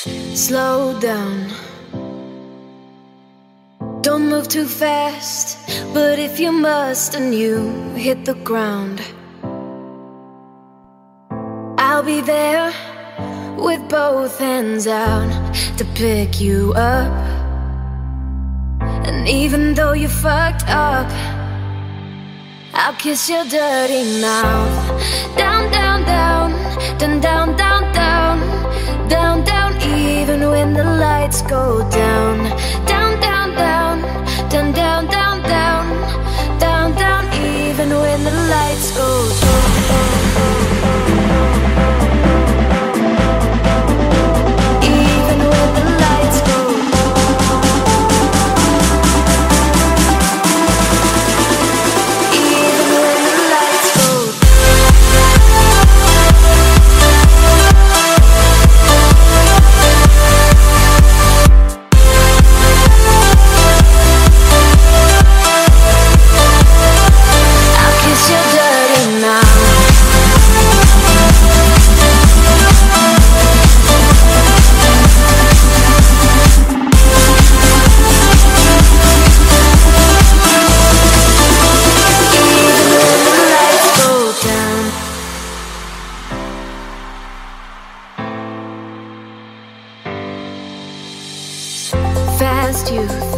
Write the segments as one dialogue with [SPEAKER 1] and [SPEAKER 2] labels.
[SPEAKER 1] Slow down, don't move too fast. But if you must and you hit the ground, I'll be there with both hands out to pick you up. And even though you fucked up, I'll kiss your dirty mouth. Down, down, down, down, down, down, down, down, down, even when the lights go down. Down, down, down, down, down, down, down, down, down, even when the lights go down. Even when the lights go fast youth,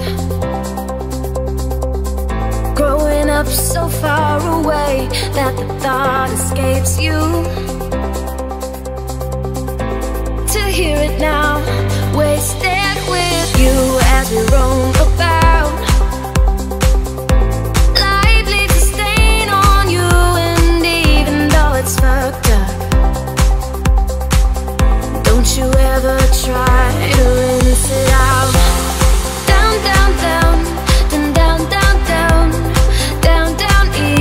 [SPEAKER 1] growing up so far away that the thought escapes you. To hear it now, wasted with you as we roam about. Life leaves a stain on you, and even though it's fucked up, don't you ever try to rinse it out.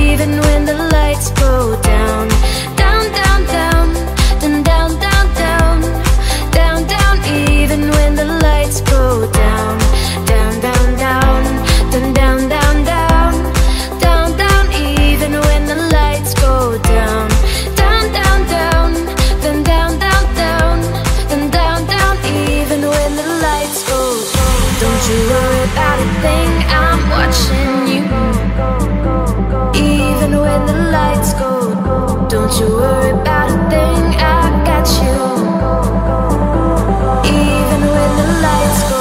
[SPEAKER 1] Even when the lights go down, down, down, down, down, down, down, down, down, down, even when the lights go down, down, down, down, down, down, down, down, down, down, even when the lights go down, down, down, down, down, down, down, down, down, down, down, even when the lights go down. Don't you worry about a thing, I'm watching you. Even when the lights go, don't you worry about a thing, I got you. Even when the lights go,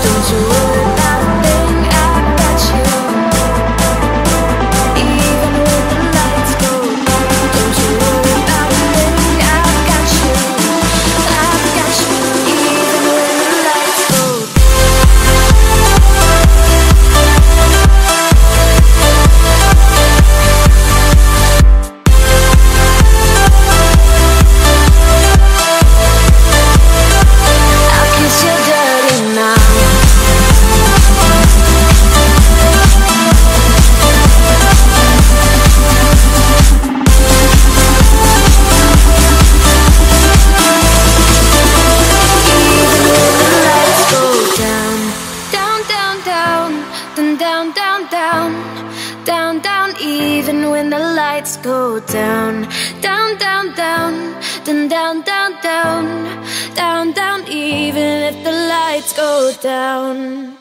[SPEAKER 1] don't you worry about a thing, I got you. Even when the lights go, don't you worry about a thing, I got you. I got you. Even when the lights go. Down, down, even when the lights go down. Down, down, down, down, down, down, down, down, down, even if the lights go down.